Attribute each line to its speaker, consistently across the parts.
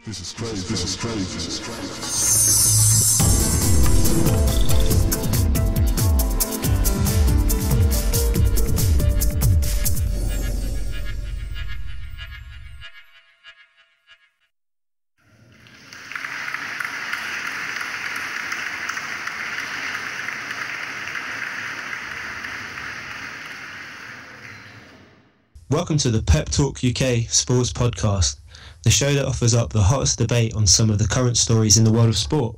Speaker 1: This is crazy, this is crazy, this is crazy.
Speaker 2: Welcome to the Pep Talk UK Sports Podcast, the show that offers up the hottest debate on some of the current stories in the world of sport.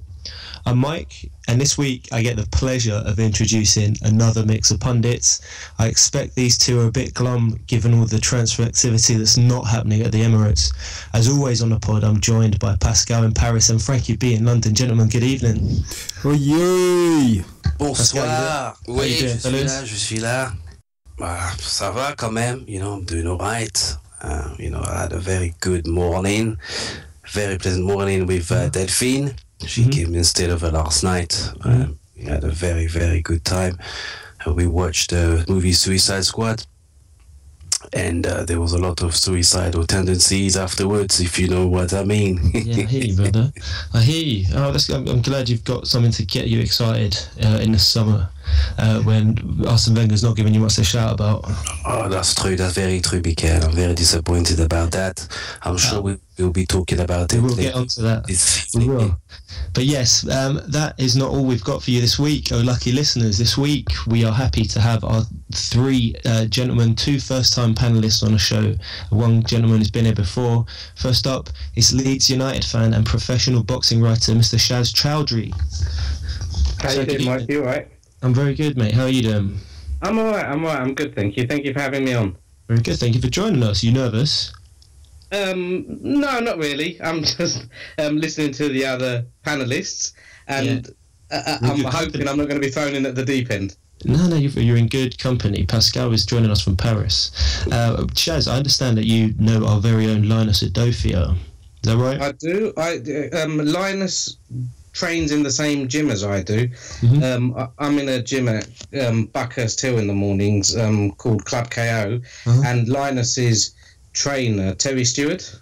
Speaker 2: I'm Mike, and this week I get the pleasure of introducing another mix of pundits. I expect these two are a bit glum given all the transfer activity that's not happening at the Emirates. As always on the pod, I'm joined by Pascal in Paris and Frankie B in London. Gentlemen, good evening.
Speaker 3: Oyez!
Speaker 4: Bonsoir. Oui,
Speaker 2: je
Speaker 4: suis là. Ça va quand même, I'm doing all right. I had a very good morning, very pleasant morning with Delphine. She came instead of her last night. We had a very, very good time. We watched the movie Suicide Squad, and there was a lot of suicidal tendencies afterwards, if you know what I mean.
Speaker 2: Yeah, I hear you, brother. I hear you. I'm glad you've got something to get you excited in the summer. When Arsene Wenger's not giving you much to shout about.
Speaker 4: Oh, that's true. That's very true, Mikel. I'm very disappointed about that. I'm sure we'll be talking about it.
Speaker 2: We'll get onto that. We will. But yes, that is not all we've got for you this week. Oh, lucky listeners. This week we are happy to have our three gentlemen, two first-time panelists on the show. One gentleman has been here before. First up is Leeds United fan and professional boxing writer, Mr. Shaz Chaudhry.
Speaker 5: How you doing, Mike? You all right?
Speaker 2: I'm very good, mate. How are you doing?
Speaker 5: I'm all right. I'm good, thank you. Thank you for having me on.
Speaker 2: Very good. Thank you for joining us. You nervous?
Speaker 5: No, not really. I'm just listening to the other panelists, and I'm hoping I'm not going to be thrown in at the deep end.
Speaker 2: No, you're in good company. Pascal is joining us from Paris. Shaz, I understand that you know our very own Linus Adofia. Is that right?
Speaker 5: I do. Linus trains in the same gym as I do. I'm in a gym at Buckhurst Hill in the mornings called Club KO, and Linus's trainer, Terry Stewart,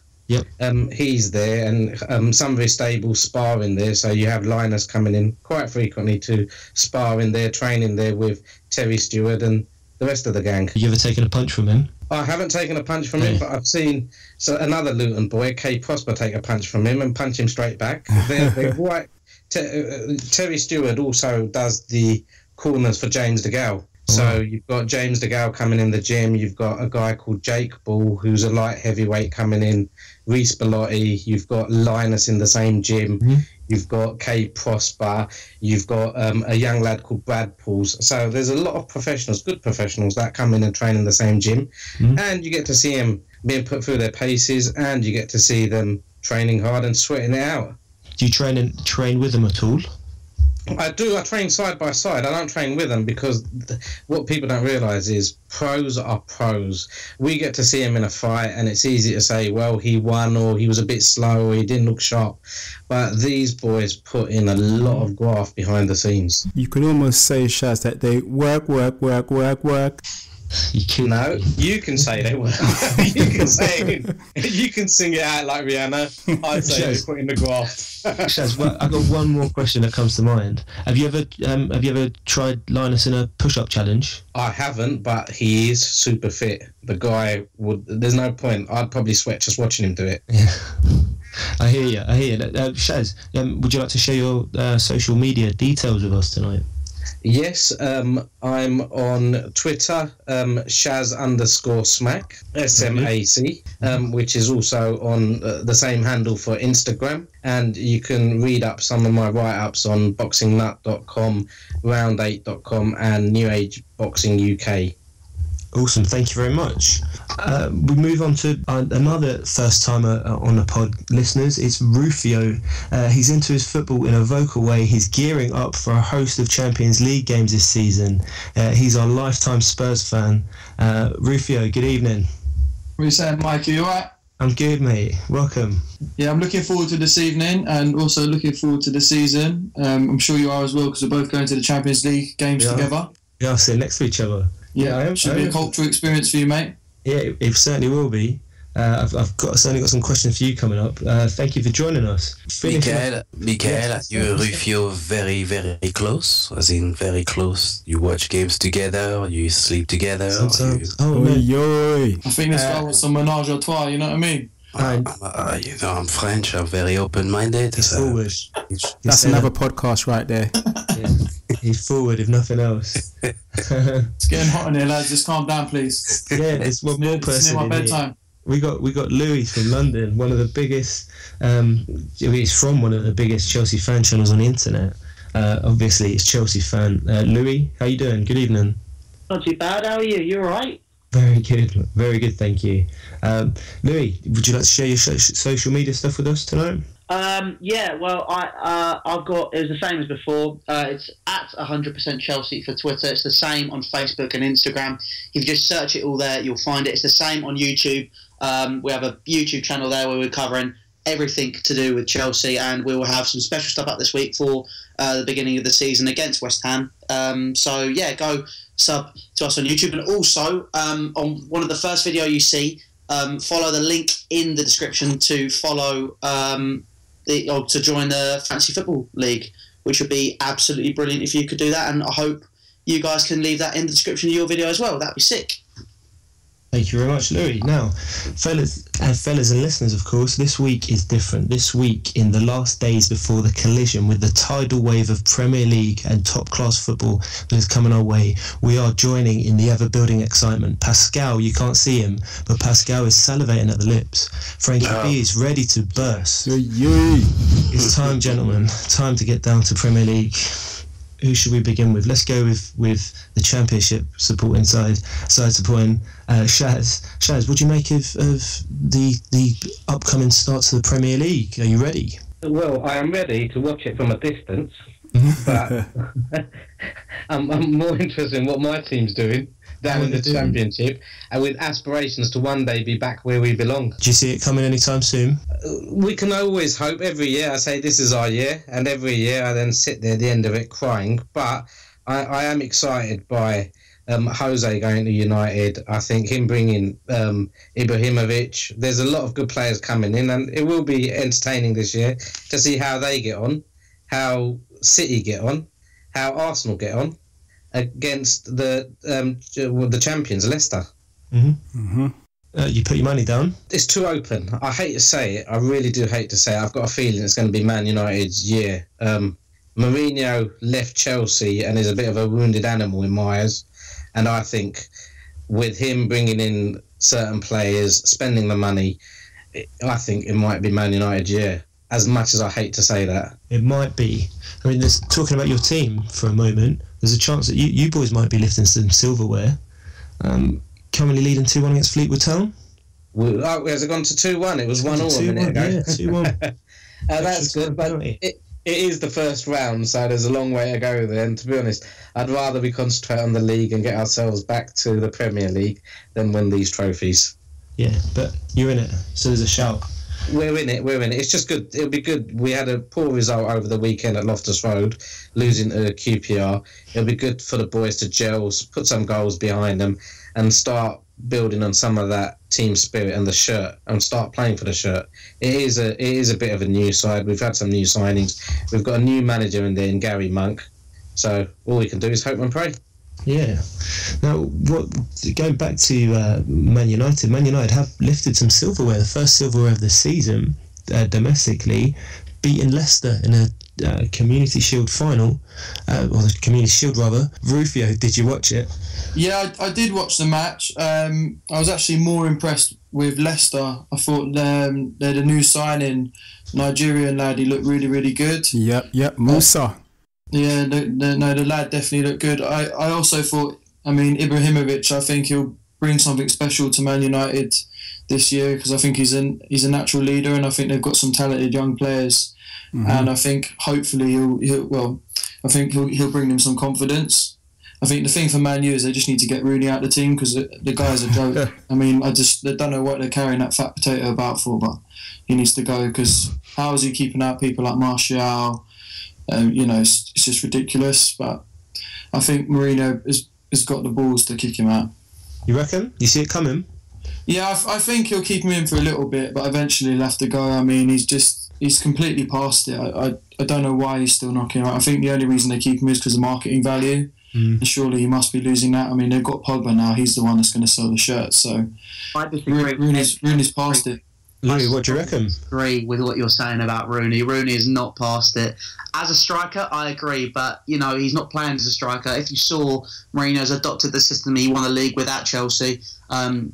Speaker 5: he's there, and some of his stables spar in there, so you have Linus coming in quite frequently to spar in there, training there with Terry Stewart and the rest of the gang.
Speaker 2: You ever taken a punch from him?
Speaker 5: I haven't taken a punch from him, but I've seen another Luton boy, Kay Prosper, take a punch from him and punch him straight back. They're right. Terry Stewart also does the corners for James DeGale. So you've got James DeGale coming in the gym. You've got a guy called Jake Ball, who's a light heavyweight, coming in. Reece Bellotti. You've got Linus in the same gym. You've got Kay Prosper. You've got a young lad called Brad Pauls. So there's a lot of professionals, good professionals, that come in and train in the same gym. And you get to see them being put through their paces, and you get to see them training hard and sweating it out.
Speaker 2: Do you train with them at all?
Speaker 5: I do. I train side by side. I don't train with them because what people don't realise is pros are pros. We get to see him in a fight, and it's easy to say, well, he won, or he was a bit slow, or he didn't look sharp. But these boys put in a lot of graft behind the scenes.
Speaker 3: You can almost say, Shaz, that they work.
Speaker 5: No, you can say they work. You can sing it out like Rihanna. I'd say they put in the graft.
Speaker 2: Shaz, well, I've got one more question that comes to mind. Have you ever tried Linus in a push-up challenge?
Speaker 5: I haven't, but he is super fit. The guy would. There's no point. I'd probably sweat just watching him do it.
Speaker 2: Yeah. I hear you. Shaz, would you like to share your social media details with us tonight?
Speaker 5: Yes, I'm on Twitter, Shaz_Smack, SMAC, which is also on the same handle for Instagram. And you can read up some of my write-ups on boxingnut.com, round8.com and New Age Boxing UK.
Speaker 2: Awesome, thank you very much. We move on to another first-timer on the pod, listeners. It's Rufio. He's into his football in a vocal way. He's gearing up for a host of Champions League games this season. He's our lifetime Spurs fan. Rufio, good evening.
Speaker 6: What are you saying, Mike? Are you alright?
Speaker 2: I'm good, mate. Welcome.
Speaker 6: Yeah, I'm looking forward to this evening and also looking forward to the season. I'm sure you are as well, because we're both going to the Champions League games together.
Speaker 2: Yeah, I'll sit next to each other.
Speaker 6: Yeah, should be a cultural experience for you, mate.
Speaker 2: Yeah, it certainly will be. I've certainly got some questions for you coming up. Thank you for joining us.
Speaker 4: Michael, you and Rufio very, very close. As in, very close. You watch games together. You sleep together.
Speaker 2: Sometimes.
Speaker 3: Oi.
Speaker 6: I think this guy wants some menage a trois, you know what I mean?
Speaker 4: I'm French. I'm very open-minded.
Speaker 2: He's forward.
Speaker 3: That's another podcast right there.
Speaker 2: Yeah. He's forward, if nothing else.
Speaker 6: It's getting hot in here, lads. Just calm down, please.
Speaker 2: Yeah, there's one more person.
Speaker 6: It's near my
Speaker 2: in
Speaker 6: bedtime.
Speaker 2: Here. We got Louie from London, one of the biggest. He's from one of the biggest Chelsea fan channels on the internet. Obviously, it's Chelsea fan. Louie, how you doing? Good evening.
Speaker 7: Not too bad. How are you? You all right?
Speaker 2: Very good. Thank you. Louie, would you like to share your social media stuff with us tonight?
Speaker 7: Yeah. Well, I've got. It was the same as before. It's at 100% Chelsea for Twitter. It's the same on Facebook and Instagram. If you just search it all there, you'll find it. It's the same on YouTube. We have a YouTube channel there where we're covering everything to do with Chelsea, and we will have some special stuff up this week for the beginning of the season against West Ham. So yeah, go sub to us on YouTube, and also on one of the first video you see, follow the link in the description to follow to join the Fantasy Football League, which would be absolutely brilliant if you could do that, and I hope you guys can leave that in the description of your video as well. That'd be sick.
Speaker 2: Thank you very much, Louie. Now, fellas and listeners, of course, this week is different. This week, in the last days before the collision with the tidal wave of Premier League and top-class football that is coming our way, we are joining in the ever-building excitement. Pascal, you can't see him, but Pascal is salivating at the lips. Frankie B is ready to burst. It's time, gentlemen. Time to get down to Premier League. Who should we begin with? Let's go with the Championship supporting side supporting Shaz. Shaz, what do you make of the upcoming start to the Premier League? Are you ready?
Speaker 5: Well, I am ready to watch it from a distance, but I'm more interested in what my team's doing down in the Championship, and with aspirations to one day be back where we belong.
Speaker 2: Do you see it coming anytime soon?
Speaker 5: We can always hope. Every year I say this is our year, and every year I then sit there at the end of it crying. But I am excited by Jose going to United. I think him bringing Ibrahimovic. There's a lot of good players coming in, and it will be entertaining this year to see how they get on, how City get on, how Arsenal get on against the champions, Leicester.
Speaker 2: You put your money down?
Speaker 5: It's too open. I hate to say it. I really do hate to say it. I've got a feeling it's going to be Man United's year. Mourinho left Chelsea and is a bit of a wounded animal in my eyes. And I think with him bringing in certain players, spending the money, I think it might be Man United's year. As much as I hate to say that.
Speaker 2: It might be. I mean, talking about your team for a moment, there's a chance that you boys might be lifting some silverware. Currently leading 2-1 against Fleetwood Town.
Speaker 5: Has it gone to 2-1? It was 1-1 a minute ago.
Speaker 2: Yeah, 2-1.
Speaker 5: That's good, but it is the first round, so there's a long way to go there. And to be honest, I'd rather we concentrate on the league and get ourselves back to the Premier League than win these trophies.
Speaker 2: Yeah, but you're in it, so there's a shout.
Speaker 5: We're in it. It's just good. It'll be good. We had a poor result over the weekend at Loftus Road, losing to QPR. It'll be good for the boys to gel, put some goals behind them, and start building on some of that team spirit and the shirt, and start playing for the shirt. It is a bit of a new side. We've had some new signings. We've got a new manager in there, in Gary Monk. So all we can do is hope and pray.
Speaker 2: Yeah. Now, going back to Man United have lifted some silverware, the first silverware of the season domestically, beating Leicester in a Community Shield final, or the Community Shield rather. Rufio, did you watch it?
Speaker 6: Yeah, I did watch the match. I was actually more impressed with Leicester. I thought they had a new signing, Nigerian lad. He looked really, really good.
Speaker 3: Yep, Musa.
Speaker 6: Yeah, the lad definitely looked good. I also thought, Ibrahimovic, I think he'll bring something special to Man United this year, because I think he's a natural leader, and I think they've got some talented young players, and I think hopefully he'll bring them some confidence. I think the thing for Man U is they just need to get Rooney out of the team, because the guy's a joke. I don't know what they're carrying that fat potato about for, but he needs to go, because how is he keeping out people like Martial? It's just ridiculous. But I think Mourinho has got the balls to kick him out.
Speaker 2: You reckon? You see it coming?
Speaker 6: Yeah, I think he'll keep him in for a little bit, but eventually he'll have to go. I mean, he's completely past it. I don't know why he's still knocking around. I think the only reason they keep him is because of marketing value. And surely he must be losing that. I mean, they've got Pogba now. He's the one that's going to sell the shirt. So
Speaker 7: I disagree.
Speaker 6: Rooney's past it.
Speaker 2: Louie, what do you reckon?
Speaker 7: Agree with what you're saying about Rooney. Rooney is not past it. As a striker, I agree, but he's not playing as a striker. If you saw, Mourinho's adopted the system. He won a league with at Chelsea,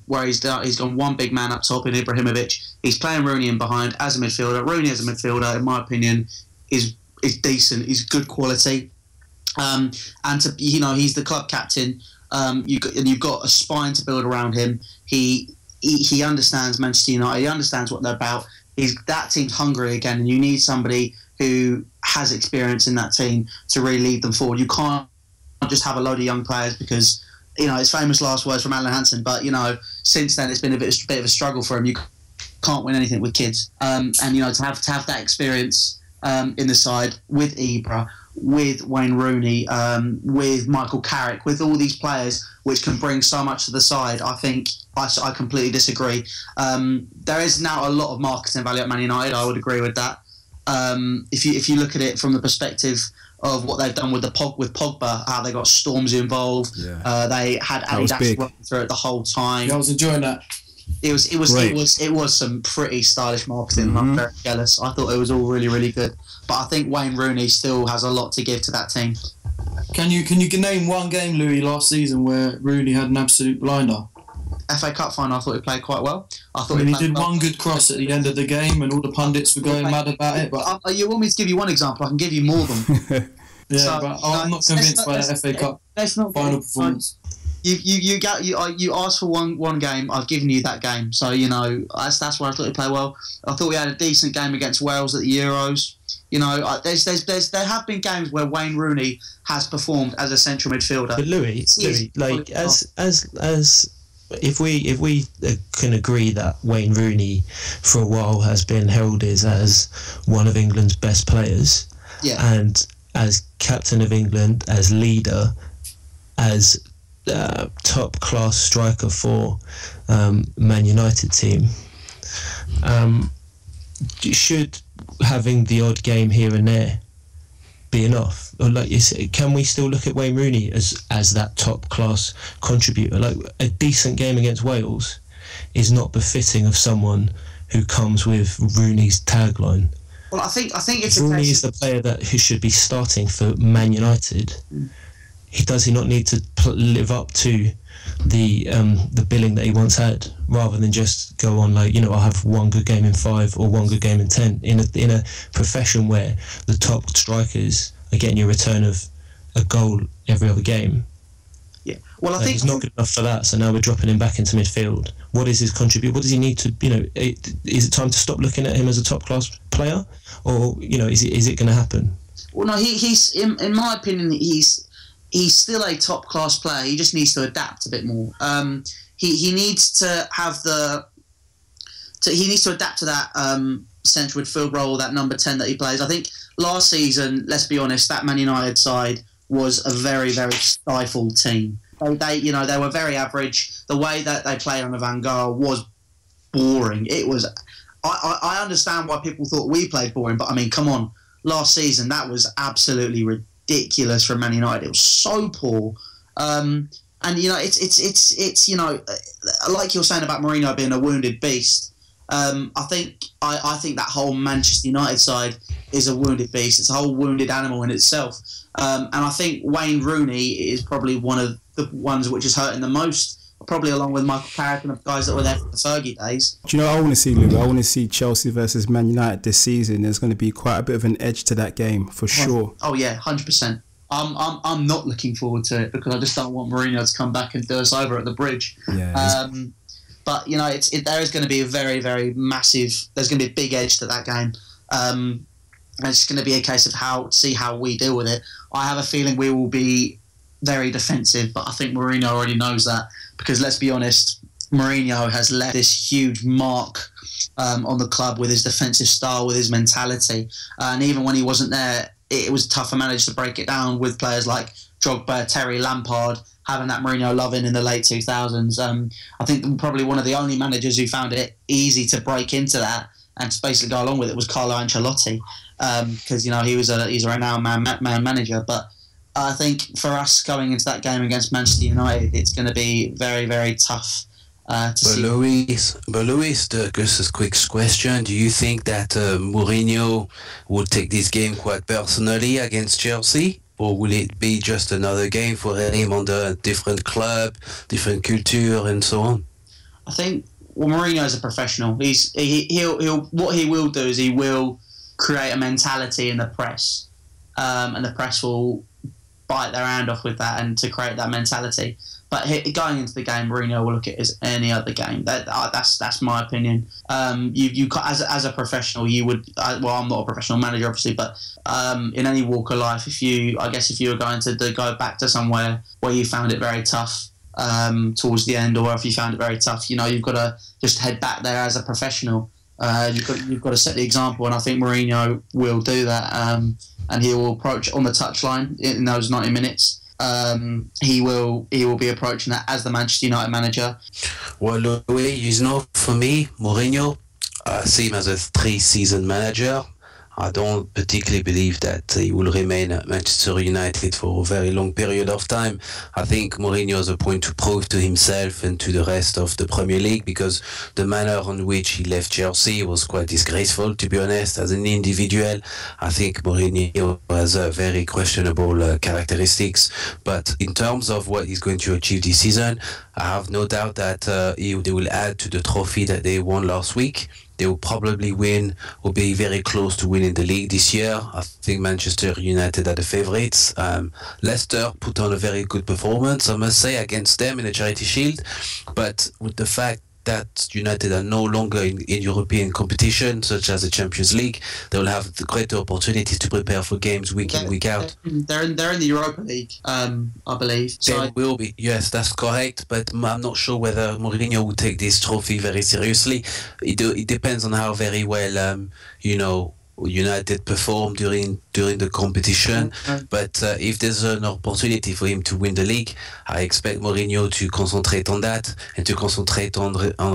Speaker 7: where he's gone one big man up top in Ibrahimovic. He's playing Rooney in behind as a midfielder. Rooney as a midfielder, in my opinion, is decent. He's good quality, and he's the club captain. You've got a spine to build around him. He understands Manchester United. He understands what they're about. That team's hungry again, and you need somebody who has experience in that team to really lead them forward. You can't just have a load of young players because, it's famous last words from Alan Hansen, but, since then it's been a bit of a struggle for him. You can't win anything with kids. And to have that experience in the side with Ibra, with Wayne Rooney, with Michael Carrick, with all these players which can bring so much to the side, I think I completely disagree. There is now a lot of marketing value at Man United. I would agree with that. If you look at it from the perspective of what they've done with Pogba, how they got Stormzy involved, they had Adidas running through it the whole time.
Speaker 6: Yeah, I was enjoying that.
Speaker 7: It was some pretty stylish marketing, and I'm very jealous. I thought it was all really, really good. But I think Wayne Rooney still has a lot to give to that team.
Speaker 6: Can you name one game, Louis, last season where Rooney had an absolute blinder?
Speaker 7: FA Cup final, I thought he played quite well.
Speaker 6: He did one good cross at the end of the game, and all the pundits were going mad about it. But
Speaker 7: you want me to give you one example? I can give you more than.
Speaker 6: But I'm not convinced by that FA Cup final performance.
Speaker 7: You asked for one game. I've given you that game, so that's where I thought he played well. I thought we had a decent game against Wales at the Euros. There have been games where Wayne Rooney has performed as a central midfielder.
Speaker 2: But Louis, like as if we can agree that Wayne Rooney for a while has been heralded as one of England's best players, and as captain of England, as leader, as top class striker for Man United team, should having the odd game here and there be enough? Or can we still look at Wayne Rooney as that top class contributor? Like, a decent game against Wales is not befitting of someone who comes with Rooney's tagline.
Speaker 7: Well, I think it's
Speaker 2: Rooney is the player who should be starting for Man United. Does he not need to live up to the billing that he once had, rather than just go on I'll have one good game in 5 or one good game in 10 in a profession where the top strikers are getting you a return of a goal every other game?
Speaker 7: Yeah, well, I think
Speaker 2: he's not good enough for that. So now we're dropping him back into midfield. What is his contribution? What does he need to? Is it time to stop looking at him as a top class player, or is it going to happen?
Speaker 7: Well, no, he's in my opinion, he's still a top class player. He just needs to adapt a bit more. He needs to have he needs to adapt to that central midfield role, that number 10 that he plays. I think last season, let's be honest, that Man United side was a very, very stifled team. They were very average. The way that they played under Van Gaal was boring. It was. I understand why people thought we played boring, but I mean, come on, last season that was absolutely ridiculous from Man United. It was so poor. And it's like you're saying about Mourinho being a wounded beast. I think that whole Manchester United side is a wounded beast. It's a whole wounded animal in itself. And I think Wayne Rooney is probably one of the ones which is hurting the most, probably along with Michael Carrick and the guys that were there for the Fergie days.
Speaker 3: Do you know what I want to see, Louis? I want to see Chelsea versus Man United this season. There's going to be quite a bit of an edge to that game, for sure.
Speaker 7: Oh yeah, 100%. I'm not looking forward to it because I just don't want Mourinho to come back and do us over at the bridge.
Speaker 3: Yeah.
Speaker 7: But there is going to be a very, very massive. There's going to be a big edge to that game. And it's going to be a case of see how we deal with it. I have a feeling we will be very defensive, but I think Mourinho already knows that, because let's be honest, Mourinho has left this huge mark on the club with his defensive style, with his mentality. And even when he wasn't there, it was tough for managers to break it down with players like Drogba, Terry, Lampard, having that Mourinho loving in the late 2000s. I think probably one of the only managers who found it easy to break into that and to basically go along with it was Carlo Ancelotti, because he's a renowned man manager. But I think for us going into that game against Manchester United, it's going to be very, very tough to see.
Speaker 4: Louis, just a quick question. Do you think that Mourinho will take this game quite personally against Chelsea? Or will it be just another game for him under a different club, different culture, and so on?
Speaker 7: I think Mourinho is a professional. He'll what he will do is he will create a mentality in the press, and the press will bite their hand off with that and to create that mentality. But going into the game, Mourinho will look at it as any other game. That's my opinion. You as a professional, you would. I'm not a professional manager, obviously, but in any walk of life, if you were going to go back to somewhere where you found it very tough towards the end, or if you found it very tough, you've got to just head back there as a professional. You've got to set the example, and I think Mourinho will do that. And he will approach on the touchline in those 90 minutes. He will be approaching that as the Manchester United manager.
Speaker 4: Well, Louis, for me, Mourinho, I see him as a 3-season manager. I don't particularly believe that he will remain at Manchester United for a very long period of time. I think Mourinho has a point to prove to himself and to the rest of the Premier League, because the manner on which he left Chelsea was quite disgraceful, to be honest. As an individual, I think Mourinho has very questionable characteristics. But in terms of what he's going to achieve this season, I have no doubt that they will add to the trophy that they won last week. They will probably win or be very close to winning the league this year. I think Manchester United are the favourites. Leicester put on a very good performance, I must say, against them in the Charity Shield. But with the fact that United are no longer in European competition, such as the Champions League, they will have the greater opportunities to prepare for games week in, week out.
Speaker 7: They're in the Europa League, I believe. So
Speaker 4: they will be, yes, that's correct, but I'm not sure whether Mourinho will take this trophy very seriously. It depends on how very well, United perform during the competition. But if there's an opportunity for him to win the league, I expect Mourinho to concentrate on that and to concentrate on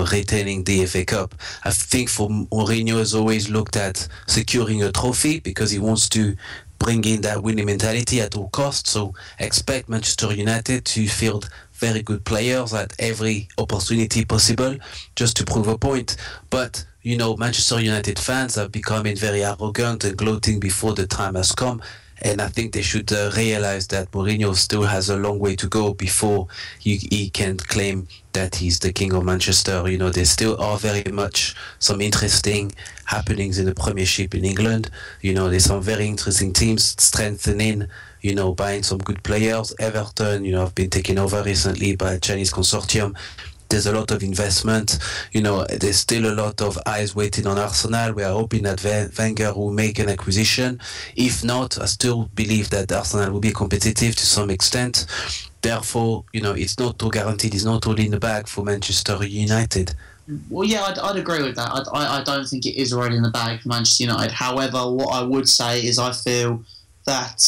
Speaker 4: retaining the FA Cup. I think for Mourinho has always looked at securing a trophy because he wants to bring in that winning mentality at all costs. So expect Manchester United to field very good players at every opportunity possible just to prove a point. But Manchester United fans are becoming very arrogant and gloating before the time has come. And I think they should realize that Mourinho still has a long way to go before he can claim that he's the king of Manchester. There still are very much some interesting happenings in the Premiership in England. There's some very interesting teams strengthening, buying some good players. Everton, have been taken over recently by a Chinese consortium. There's a lot of investment. There's still a lot of eyes waiting on Arsenal. We are hoping that Wenger will make an acquisition. If not, I still believe that Arsenal will be competitive to some extent. Therefore, it's not too guaranteed. It's not all in the bag for Manchester United.
Speaker 7: Well, yeah, I'd agree with that. I don't think it is already in the bag for Manchester United. However, what I would say is I feel that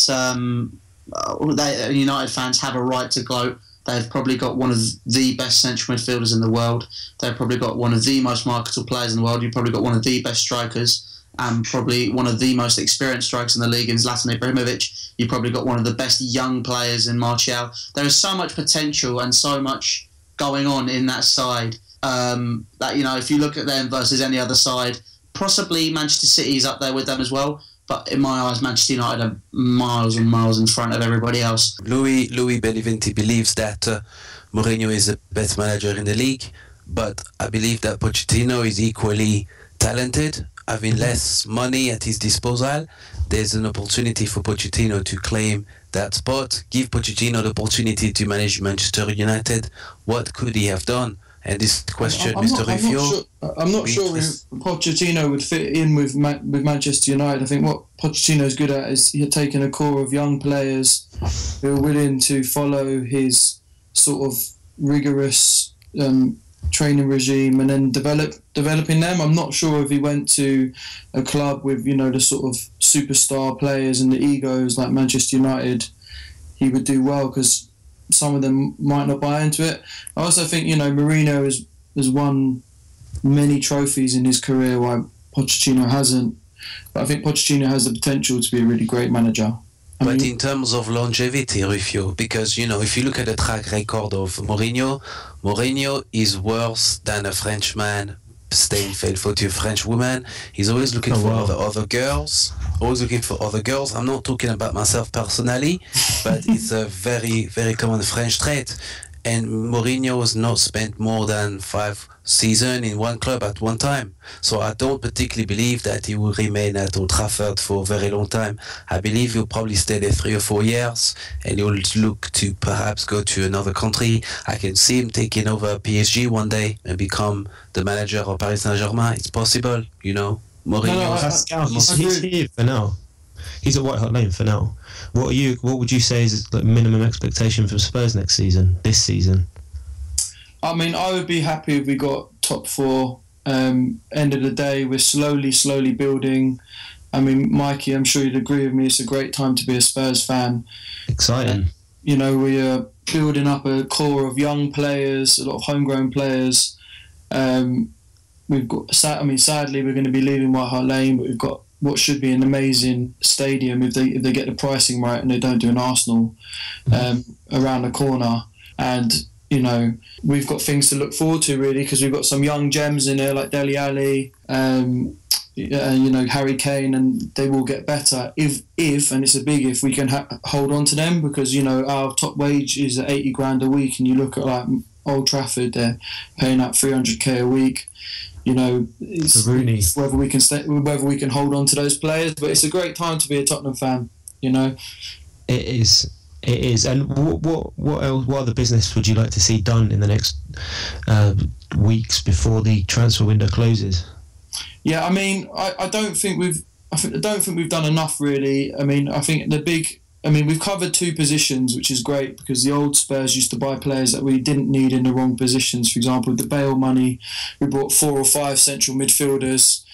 Speaker 7: United fans have a right to gloat. They've probably got one of the best central midfielders in the world. They've probably got one of the most marketable players in the world. You've probably got one of the best strikers and probably one of the most experienced strikers in the league in Zlatan Ibrahimovic. You've probably got one of the best young players in Martial. There is so much potential and so much going on in that side that, if you look at them versus any other side, possibly Manchester City is up there with them as well. But in my eyes, Manchester United are miles and miles in front of everybody else.
Speaker 4: Louie Beneventi believes that Mourinho is the best manager in the league, but I believe that Pochettino is equally talented, having less money at his disposal. There's an opportunity for Pochettino to claim that spot, give Pochettino the opportunity to manage Manchester United. What could he have done? And this question, Mr. Rufio.
Speaker 6: I'm not sure if Pochettino would fit in with Manchester United. I think what Pochettino is good at is he's taking a core of young players who are willing to follow his sort of rigorous training regime and then developing them. I'm not sure if he went to a club with the sort of superstar players and the egos like Manchester United. he would do well because some of them might not buy into it. I also think, you know, Mourinho has won many trophies in his career while Pochettino hasn't. But I think Pochettino has the potential to be a really great manager.
Speaker 4: But in terms of longevity, Rufio, because, you know, if you look at the track record of Mourinho is worse than a Frenchman staying faithful to a French woman. He's always looking for other girls. I'm not talking about myself personally, but it's a very, very common French trait. And Mourinho has not spent more than 5 seasons in one club at one time. So I don't particularly believe that he will remain at Old Trafford for a very long time. I believe he'll probably stay there 3 or 4 years, and he'll look to perhaps go to another country. I can see him taking over PSG one day and become the manager of Paris Saint-Germain. It's possible, you know. Mourinho.
Speaker 2: Pascal, he's here for now. He's at White Hart Lane for now. What would you say is like minimum expectation for Spurs this season?
Speaker 6: I mean, I would be happy if we got top 4. End of the day, we're slowly building. I mean, Mikey, I'm sure you'd agree with me. It's a great time to be a Spurs fan.
Speaker 2: Exciting.
Speaker 6: You know, we are building up a core of young players, a lot of homegrown players. We've got. I mean, sadly, we're going to be leaving White Hart Lane, but we've got what should be an amazing stadium if they get the pricing right and they don't do an Arsenal around the corner. And you know, we've got things to look forward to really, because we've got some young gems in there like Dele Alli, you know, Harry Kane, and they will get better if and it's a big if, we can hold on to them, because you know our top wage is at 80 grand a week, and you look at like Old Trafford, they're paying out 300k a week. You know, it's whether we can hold on to those players. But it's a great time to be a Tottenham fan. You know,
Speaker 2: it is. And what other business would you like to see done in the next weeks before the transfer window closes?
Speaker 6: Yeah, I mean, I don't think we've done enough really. I mean, I think we've covered 2 positions, which is great, because the old Spurs used to buy players that we didn't need in the wrong positions. For example, with the Bale money, we bought 4 or 5 central midfielders.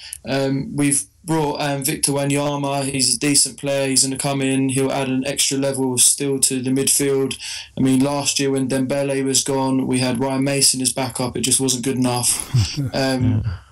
Speaker 6: We've brought Victor Wanyama. He's a decent player. He's going to come in. He'll add an extra level of skill to the midfield. I mean, last year when Dembele was gone, we had Ryan Mason as backup. It just wasn't good enough.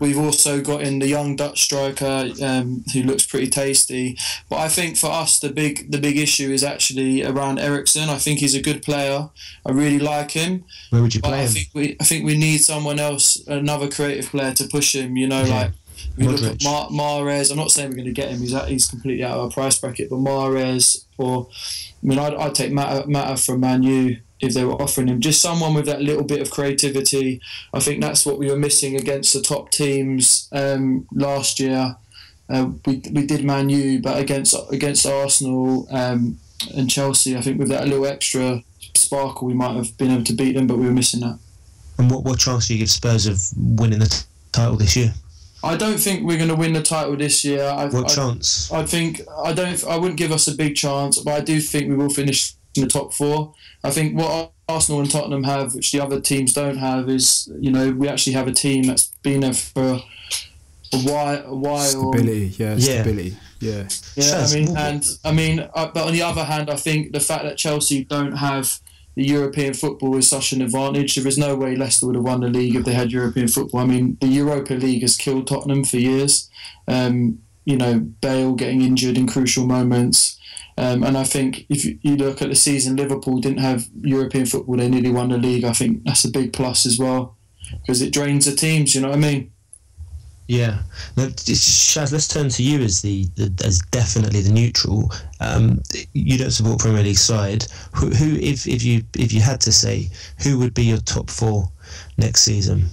Speaker 6: We've also got in the young Dutch striker who looks pretty tasty. But I think for us, the big issue is actually around Eriksen. I think he's a good player. I really like him.
Speaker 2: Where would you play him?
Speaker 6: I think we need someone else, another creative player to push him. You know, like. We look at Mahrez. I'm not saying we're going to get him. He's completely out of our price bracket. But Mahrez, I'd take Mata from Man U if they were offering him. Just someone with that little bit of creativity. I think that's what we were missing against the top teams last year. We did Man U, but against Arsenal and Chelsea, I think with that little extra sparkle, we might have been able to beat them, but we were missing that.
Speaker 2: And what chance do you give Spurs of winning the title this year?
Speaker 6: I don't think we're going to win the title this year.
Speaker 2: What chance?
Speaker 6: I wouldn't give us a big chance, but I do think we will finish in the top 4. I think what Arsenal and Tottenham have, which the other teams don't have, is, you know, we actually have a team that's been there for a while.
Speaker 3: Stability. Yeah.
Speaker 6: But on the other hand, I think the fact that Chelsea don't have the European football is such an advantage. There is no way Leicester would have won the league if they had European football. I mean, the Europa League has killed Tottenham for years. You know, Bale getting injured in crucial moments. And I think if you look at the season, Liverpool didn't have European football. They nearly won the league. I think that's a big plus as well, because it drains the teams, you know what I mean?
Speaker 2: Yeah. Now, Shaz, let's turn to you as definitely the neutral. You don't support Premier League side. Who if you had to say, who would be your top 4 next season?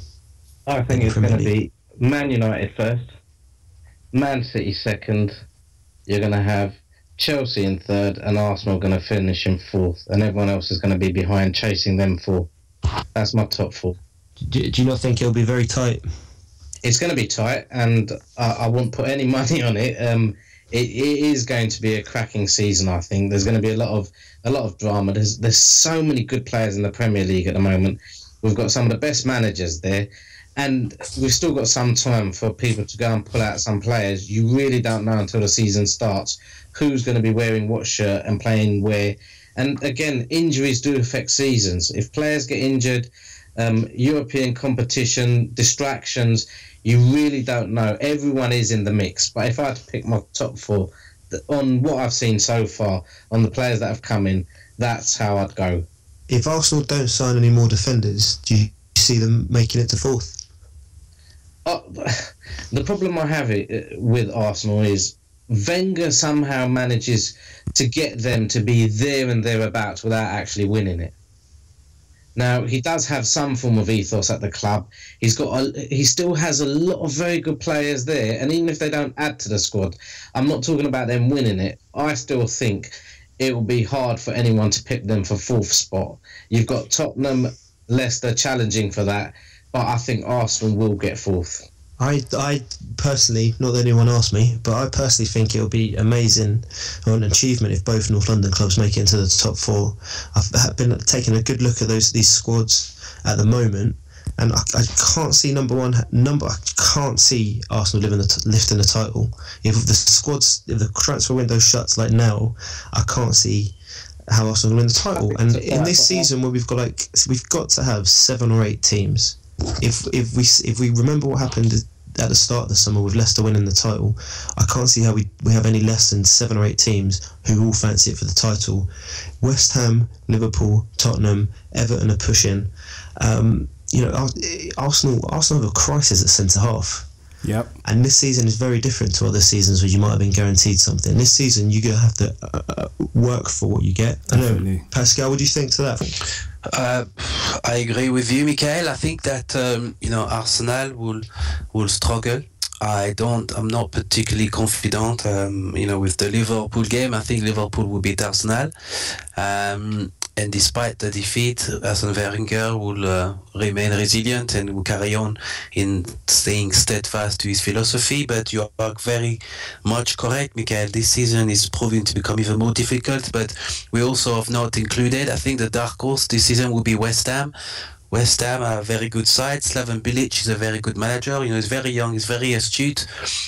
Speaker 5: I think it's going to be Man United first, Man City second. You're going to have Chelsea in third, and Arsenal going to finish in 4th, and everyone else is going to be behind chasing them 4. That's my top 4.
Speaker 2: Do you not think it'll be very tight?
Speaker 5: It's going to be tight, and I won't put any money on it. It is going to be a cracking season. I think there's going to be a lot of drama. There's so many good players in the Premier League at the moment. We've got some of the best managers there, and we've still got some time for people to go and pull out some players. You really don't know until the season starts who's going to be wearing what shirt and playing where. And again, injuries do affect seasons. If players get injured, European competition, distractions, you really don't know. Everyone is in the mix. But if I had to pick my top 4, on what I've seen so far, on the players that have come in, that's how I'd go.
Speaker 2: If Arsenal don't sign any more defenders, do you see them making it to 4th?
Speaker 5: The problem I have with Arsenal is Wenger somehow manages to get them to be there and thereabouts without actually winning it. Now, he does have some form of ethos at the club. He still has a lot of very good players there, and even if they don't add to the squad, I'm not talking about them winning it. I still think it will be hard for anyone to pick them for 4th spot. You've got Tottenham, Leicester challenging for that, but I think Arsenal will get 4th.
Speaker 2: I personally, not that anyone asked me, but I personally think it'll be amazing or an achievement if both North London clubs make it into the top 4. I've been taking a good look at these squads at the moment, and I can't see I can't see Arsenal lifting the title. If the transfer window shuts like now, I can't see how Arsenal will win the title. And in this season where we've got to have 7 or 8 teams. If we remember what happened at the start of the summer with Leicester winning the title, I can't see how we have any less than 7 or 8 teams who all fancy it for the title. West Ham, Liverpool, Tottenham, Everton are pushing. Arsenal have a crisis at centre half.
Speaker 3: Yep.
Speaker 2: And this season is very different to other seasons where you might have been guaranteed something. This season you're going to have to work for what you get.
Speaker 3: Definitely.
Speaker 2: I know, Pascal, what do you think to that?
Speaker 4: I agree with you, Michael. I think that Arsenal will struggle. I'm not particularly confident. With the Liverpool game, I think Liverpool will beat Arsenal. And despite the defeat, Arsene Wenger will remain resilient and will carry on in staying steadfast to his philosophy. But you are very much correct, Michael. This season is proving to become even more difficult. But we also have not included, I think the dark horse this season will be West Ham. West Ham are a very good side. Slaven Bilic is a very good manager. He's very young, he's very astute,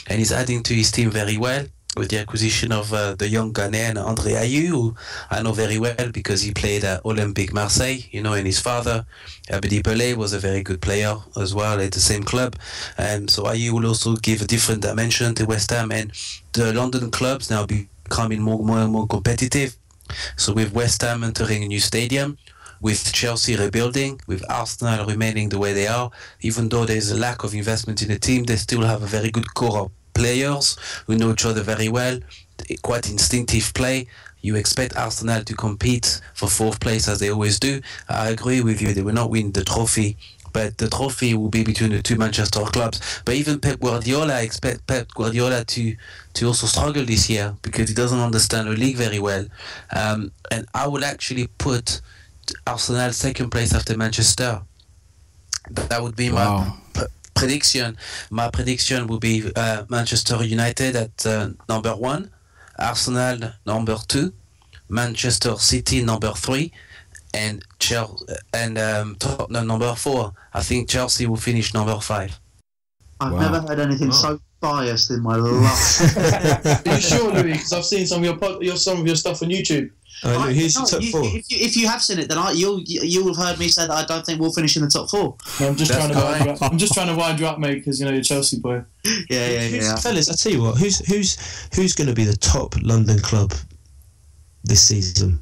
Speaker 4: and he's adding to his team very well with the acquisition of the young Ghanaian Andre Ayew, who I know very well because he played at Olympique Marseille, and his father, Abedi Pelé, was a very good player as well at the same club. And so Ayew will also give a different dimension to West Ham, and the London clubs now becoming more and more competitive. So with West Ham entering a new stadium, with Chelsea rebuilding, with Arsenal remaining the way they are, even though there's a lack of investment in the team, they still have a very good core of players who know each other very well, quite instinctive play. You expect Arsenal to compete for 4th place as they always do. I agree with you, they will not win the trophy, but the trophy will be between the 2 Manchester clubs. But even Pep Guardiola, I expect Pep Guardiola to also struggle this year because he doesn't understand the league very well. And I will actually put Arsenal 2nd place after Manchester. That would be my prediction. My prediction will be Manchester United at number 1, Arsenal number 2, Manchester City number 3, and Tottenham number 4. I think Chelsea will finish number 5.
Speaker 7: I've never heard anything so biased in my life.
Speaker 6: Are you sure, Louis? Because I've seen some of your stuff on YouTube.
Speaker 2: Here's your top 4.
Speaker 7: If you have seen it, then you'll have heard me say that I don't think we'll finish in the top 4.
Speaker 6: No, I'm just trying to wind you up, mate, because you're a Chelsea boy.
Speaker 7: Yeah.
Speaker 2: Fellas, I tell you what, who's going to be the top London club this season?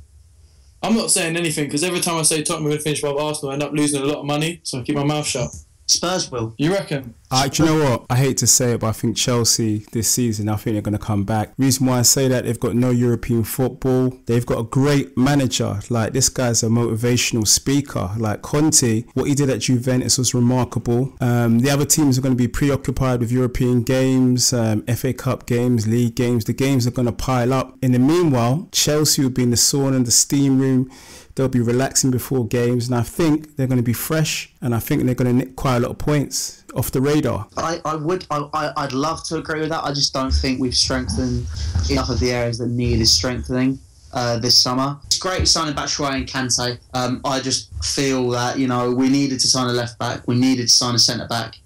Speaker 6: I'm not saying anything because every time I say Tottenham are going to finish above Arsenal, I end up losing a lot of money, so I keep my mouth shut.
Speaker 7: Spurs will.
Speaker 6: You reckon?
Speaker 3: Do you know what? I hate to say it, but I think Chelsea this season, I think they're going to come back. Reason why I say that, they've got no European football. They've got a great manager. Like, this guy's a motivational speaker. Like, Conte, what he did at Juventus was remarkable. The other teams are going to be preoccupied with European games, FA Cup games, league games. The games are going to pile up. In the meanwhile, Chelsea will be in the sauna and the steam room. They'll be relaxing before games, and I think they're going to be fresh, and I think they're going to nick quite a lot of points off the radar.
Speaker 7: I'd love to agree with that. I just don't think we've strengthened enough of the areas that needed strengthening this summer. It's great signing Batshuayi and Kante. I just feel that we needed to sign a left back, we needed to sign a centre back.